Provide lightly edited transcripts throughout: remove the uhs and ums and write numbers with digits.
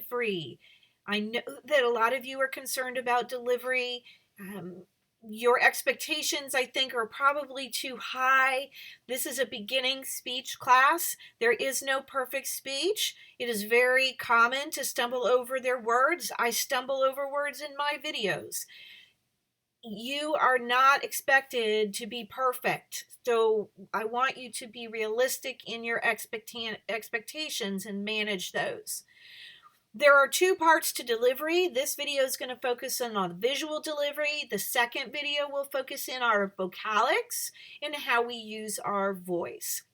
delivery. I know that a lot of you are concerned about delivery. Your expectations, I think, are probably too high. This is a beginning speech class. There is no perfect speech. It is very common to stumble over their words. I stumble over words in my videos. You are not expected to be perfect. So I want you to be realistic in your expectations and manage those. There are two parts to delivery. This video is going to focus on visual delivery. The second video will focus in our vocalics and how we use our voice.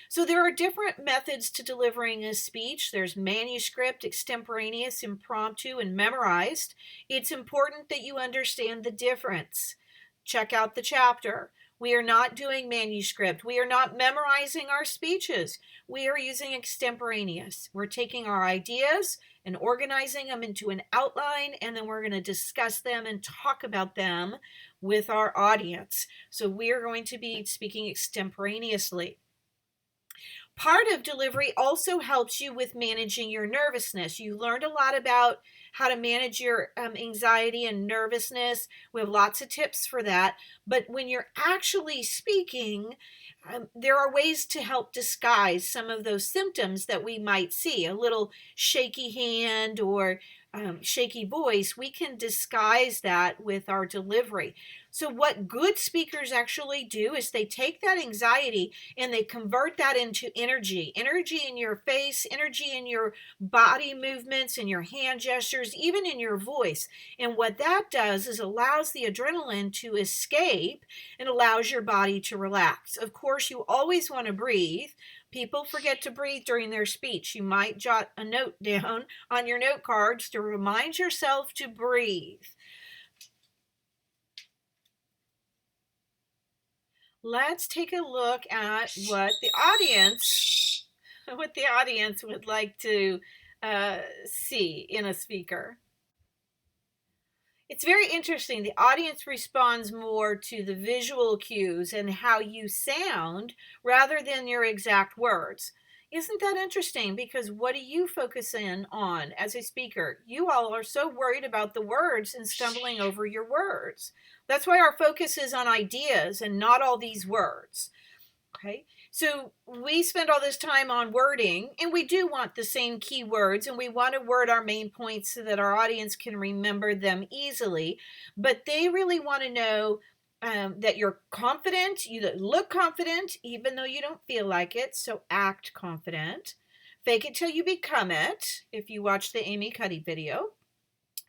So there are different methods to delivering a speech. There's manuscript, extemporaneous, impromptu, and memorized. It's important that you understand the difference. Check out the chapter. We are not doing manuscript. We are not memorizing our speeches. We are using extemporaneous. We're taking our ideas and organizing them into an outline, and then we're going to discuss them and talk about them with our audience. So we are going to be speaking extemporaneously. Part of delivery also helps you with managing your nervousness. You learned a lot about how to manage your anxiety and nervousness. We have lots of tips for that. But when you're actually speaking, there are ways to help disguise some of those symptoms that we might see. A little shaky hand or shaky voice, we can disguise that with our delivery. So what good speakers actually do is they take that anxiety and they convert that into energy in your face, energy in your body movements, in your hand gestures, even in your voice. And what that does is allows the adrenaline to escape and allows your body to relax. Of course, you always want to breathe. People forget to breathe during their speech. You might jot a note down on your note cards to remind yourself to breathe. Let's take a look at what the audience would like to see in a speaker. It's very interesting. The audience responds more to the visual cues and how you sound rather than your exact words. Isn't that interesting? Because what do you focus in on as a speaker? You all are so worried about the words and stumbling over your words. That's why our focus is on ideas and not all these words. Okay, so we spend all this time on wording, and we do want the same keywords, and we want to word our main points so that our audience can remember them easily. But they really want to know that you're confident, you look confident, even though you don't feel like it. So act confident. Fake it till you become it. If you watch the Amy Cuddy video.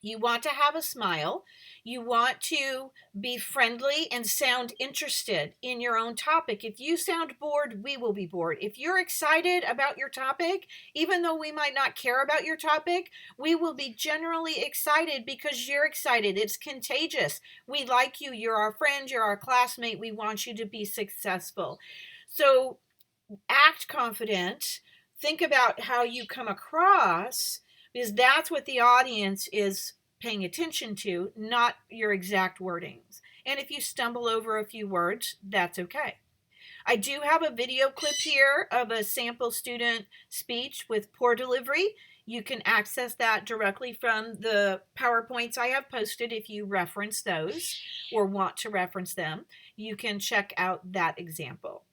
You want to have a smile. You want to be friendly and sound interested in your own topic. If you sound bored, we will be bored. If you're excited about your topic, even though we might not care about your topic, we will be generally excited because you're excited. It's contagious. We like you. You're our friend. You're our classmate. We want you to be successful. So act confident. Think about how you come across, because that's what the audience is paying attention to, not your exact wordings. And if you stumble over a few words, that's okay. I do have a video clip here of a sample student speech with poor delivery. You can access that directly from the PowerPoints I have posted. If you reference those or want to reference them, you can check out that example.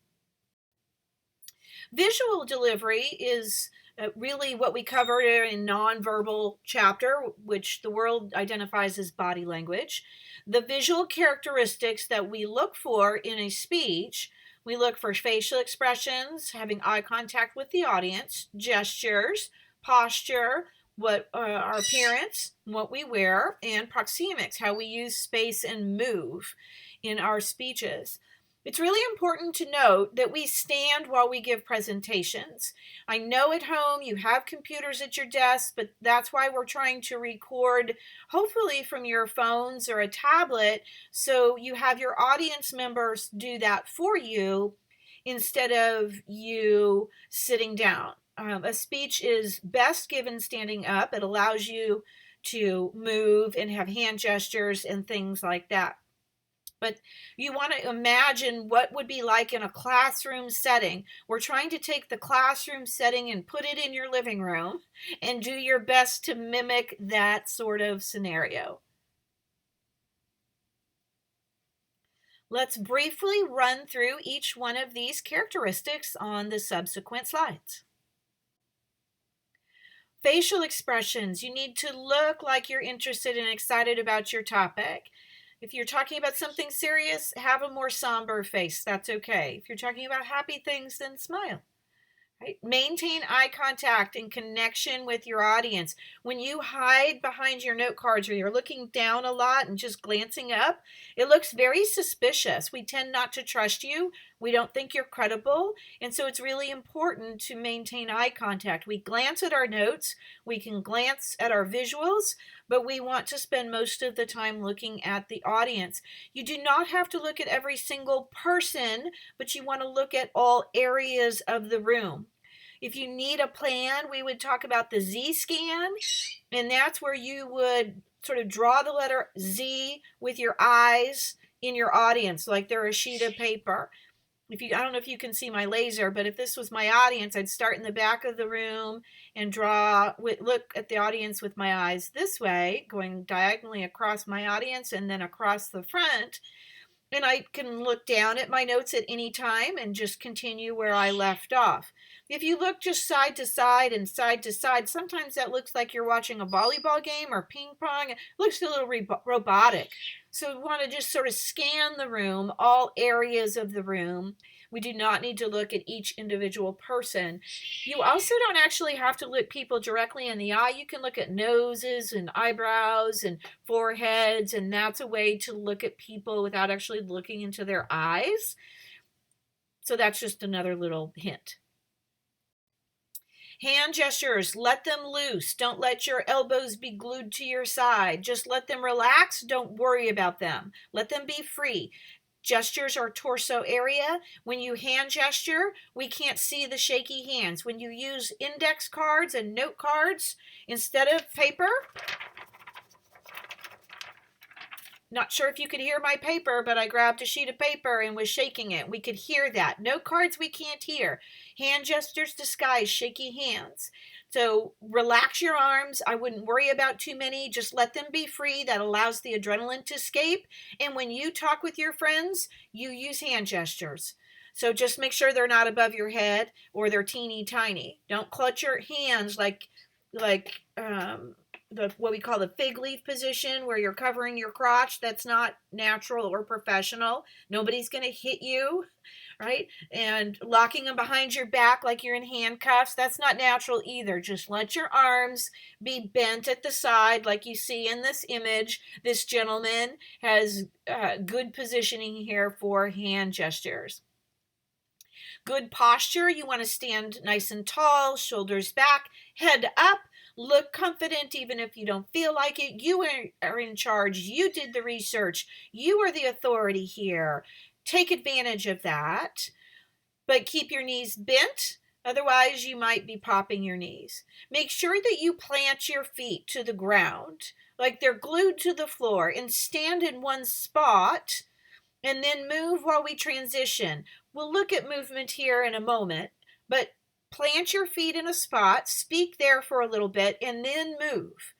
Visual delivery is really what we covered in nonverbal chapter, which the world identifies as body language. The visual characteristics that we look for in a speech, we look for facial expressions, having eye contact with the audience, gestures, posture, what our appearance, what we wear, and proxemics, how we use space and move in our speeches. It's really important to note that we stand while we give presentations. I know at home you have computers at your desk, but that's why we're trying to record, hopefully from your phones or a tablet, so you have your audience members do that for you instead of you sitting down. A speech is best given standing up. It allows you to move and have hand gestures and things like that. But you want to imagine what would be like in a classroom setting. We're trying to take the classroom setting and put it in your living room and do your best to mimic that sort of scenario. Let's briefly run through each one of these characteristics on the subsequent slides. Facial expressions. You need to look like you're interested and excited about your topic. If you're talking about something serious, have a more somber face. That's okay. If you're talking about happy things, then smile. Right? Maintain eye contact and connection with your audience. When you hide behind your note cards or you're looking down a lot and just glancing up, it looks very suspicious. We tend not to trust you. We don't think you're credible. And so it's really important to maintain eye contact. We glance at our notes, we can glance at our visuals, but we want to spend most of the time looking at the audience. You do not have to look at every single person, but you want to look at all areas of the room. If you need a plan, we would talk about the Z scan, and that's where you would sort of draw the letter Z with your eyes in your audience, like they're a sheet of paper. I don't know if you can see my laser, but if this was my audience, I'd start in the back of the room and look at the audience with my eyes this way, going diagonally across my audience and then across the front. And I can look down at my notes at any time and just continue where I left off. If you look just side to side and side to side, sometimes that looks like you're watching a volleyball game or ping pong. It looks a little robotic. So we want to just sort of scan the room, all areas of the room. We do not need to look at each individual person. You also don't actually have to look people directly in the eye. You can look at noses and eyebrows and foreheads, and that's a way to look at people without actually looking into their eyes. So that's just another little hint. Hand gestures, let them loose. Don't let your elbows be glued to your side. Just let them relax. Don't worry about them. Let them be free. Gestures are torso area. When you hand gesture, we can't see the shaky hands. When you use index cards and note cards instead of paper, not sure if you could hear my paper, but I grabbed a sheet of paper and was shaking it. We could hear that. Note cards we can't hear. Hand gestures disguise shaky hands. So relax your arms. I wouldn't worry about too many. Just let them be free. That allows the adrenaline to escape. And when you talk with your friends, you use hand gestures. So just make sure they're not above your head or they're teeny tiny. Don't clutch your hands like what we call the fig leaf position where you're covering your crotch. That's not natural or professional. Nobody's going to hit you, right? And locking them behind your back like you're in handcuffs, that's not natural either. Just let your arms be bent at the side like you see in this image. This gentleman has good positioning here for hand gestures. Good posture, you want to stand nice and tall, shoulders back, head up. Look confident even if you don't feel like it. You are in charge. You did the research. You are the authority here. Take advantage of that, but keep your knees bent. Otherwise, you might be popping your knees. Make sure that you plant your feet to the ground like they're glued to the floor and stand in one spot and then move while we transition. We'll look at movement here in a moment, but plant your feet in a spot, speak there for a little bit, and then move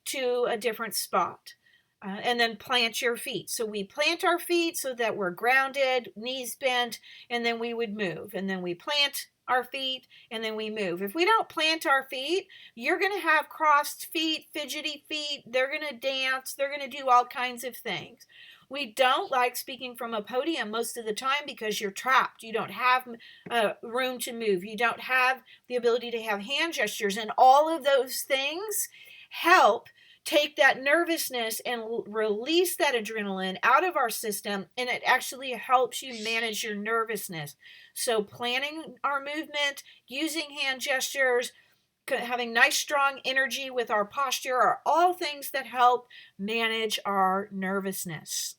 to a different spot. And then plant your feet. So we plant our feet so that we're grounded, knees bent, and then we would move. And then we plant our feet, and then we move. If we don't plant our feet, you're going to have crossed feet, fidgety feet. They're going to dance. They're going to do all kinds of things. We don't like speaking from a podium most of the time because you're trapped. You don't have room to move. You don't have the ability to have hand gestures. And all of those things help take that nervousness and release that adrenaline out of our system. And it actually helps you manage your nervousness. So planning our movement, using hand gestures, having nice strong energy with our posture are all things that help manage our nervousness.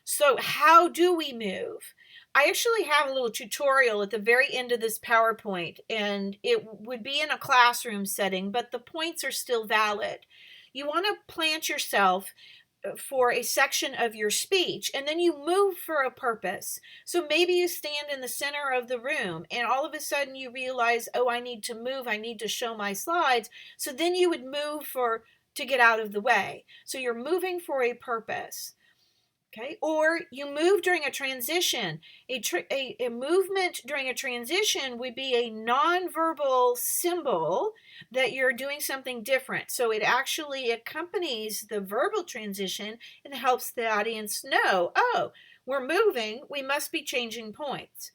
So how do we move? I actually have a little tutorial at the very end of this PowerPoint, and it would be in a classroom setting, but the points are still valid. You want to plant yourself for a section of your speech, and then you move for a purpose. So maybe you stand in the center of the room and all of a sudden you realize, oh, I need to move, I need to show my slides. So then you would move to get out of the way. So you're moving for a purpose. Okay, or you move during a transition. A movement during a transition would be a nonverbal symbol that you're doing something different. So it actually accompanies the verbal transition and helps the audience know, oh, we're moving, we must be changing points.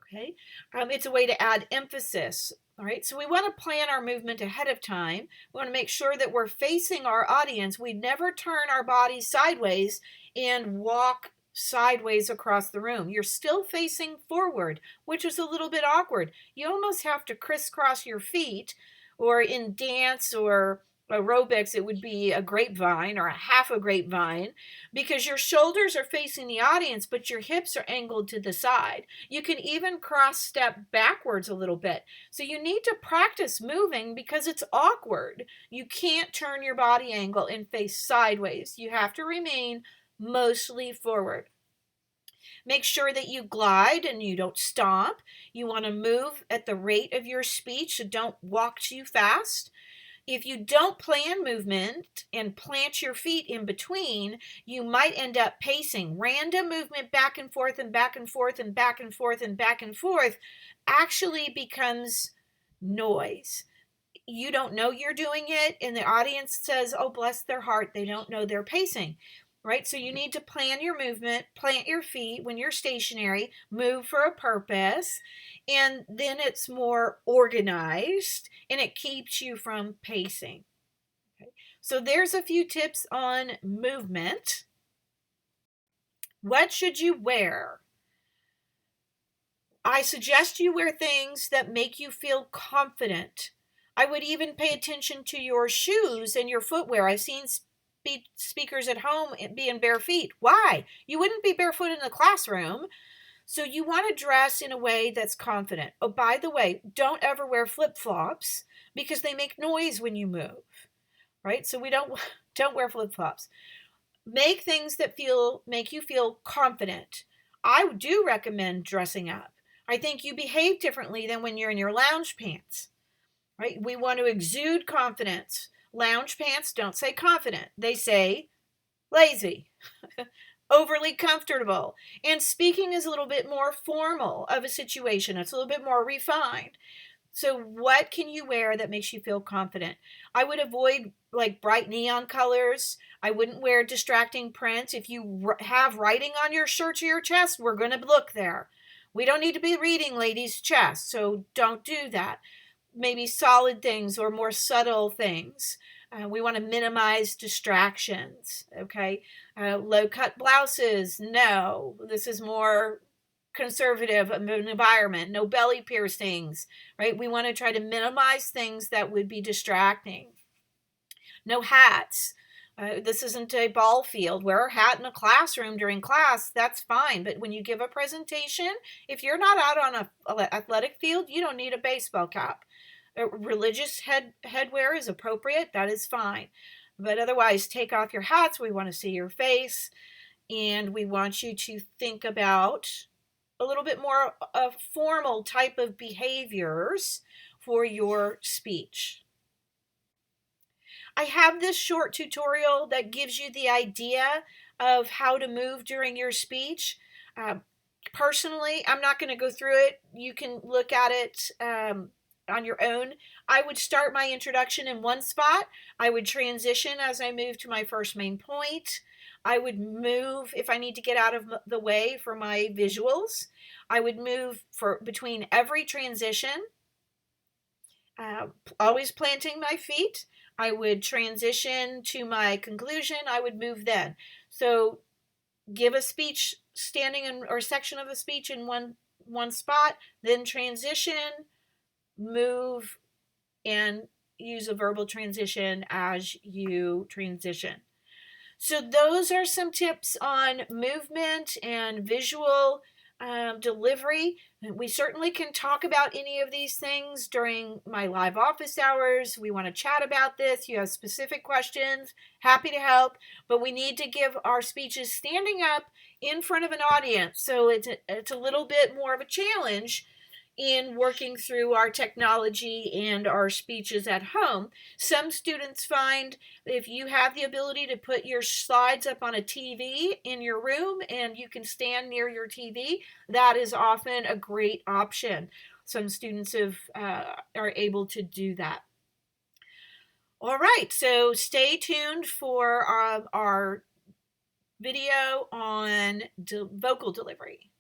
Okay, it's a way to add emphasis. All right, so we want to plan our movement ahead of time. We want to make sure that we're facing our audience. We never turn our bodies sideways and walk sideways across the room. You're still facing forward, which is a little bit awkward. You almost have to crisscross your feet, or in dance or aerobics, it would be a grapevine or a half a grapevine, because your shoulders are facing the audience, but your hips are angled to the side. You can even cross step backwards a little bit. So you need to practice moving because it's awkward. You can't turn your body angle and face sideways. You have to remain mostly forward. Make sure that you glide and you don't stomp. You want to move at the rate of your speech, so don't walk too fast. If you don't plan movement and plant your feet in between, you might end up pacing. Random movement back and forth and back and forth and back and forth and back and forth actually becomes noise. You don't know you're doing it, and the audience says, oh, bless their heart, they don't know they're pacing. Right? So you need to plan your movement, plant your feet when you're stationary, move for a purpose, and then it's more organized and it keeps you from pacing. Okay? So there's a few tips on movement. What should you wear? I suggest you wear things that make you feel confident. I would even pay attention to your shoes and your footwear. I've seen speakers at home be in bare feet. Why? You wouldn't be barefoot in the classroom. So you want to dress in a way that's confident. Oh, by the way, don't ever wear flip-flops because they make noise when you move, right? So we don't wear flip-flops. Make things that make you feel confident. I do recommend dressing up. I think you behave differently than when you're in your lounge pants, right? We want to exude confidence. Lounge pants don't say confident. They say lazy, overly comfortable. And speaking is a little bit more formal of a situation. It's a little bit more refined. So what can you wear that makes you feel confident? I would avoid like bright neon colors. I wouldn't wear distracting prints. If you have writing on your shirt or your chest, we're going to look there. We don't need to be reading ladies' chests, so don't do that. Maybe solid things or more subtle things. We want to minimize distractions, okay? Low-cut blouses, no. This is more conservative of an environment. No belly piercings, right? We want to try to minimize things that would be distracting. No hats. This isn't a ball field. Wear a hat in a classroom during class, that's fine. But when you give a presentation, if you're not out on an athletic field, you don't need a baseball cap. Religious headwear is appropriate, that is fine. But otherwise, take off your hats. We want to see your face, and we want you to think about a little bit more of formal type of behaviors for your speech. I have this short tutorial that gives you the idea of how to move during your speech. Personally, I'm not going to go through it. You can look at it on your own. I would start my introduction in one spot. I would transition as I move to my first main point. I would move if I need to get out of the way for my visuals. I would move between every transition, always planting my feet. I would transition to my conclusion. I would move then. So give a speech standing in, or section of a speech in one spot, then transition, move, and use a verbal transition as you transition. So those are some tips on movement and visual delivery. We certainly can talk about any of these things during my live office hours. We want to chat about this. You have specific questions, happy to help, but we need to give our speeches standing up in front of an audience. So it's a little bit more of a challenge in working through our technology and our speeches at home. Some students find if you have the ability to put your slides up on a TV in your room and you can stand near your TV, that is often a great option. Some students are able to do that. All right, so stay tuned for our video on vocal delivery.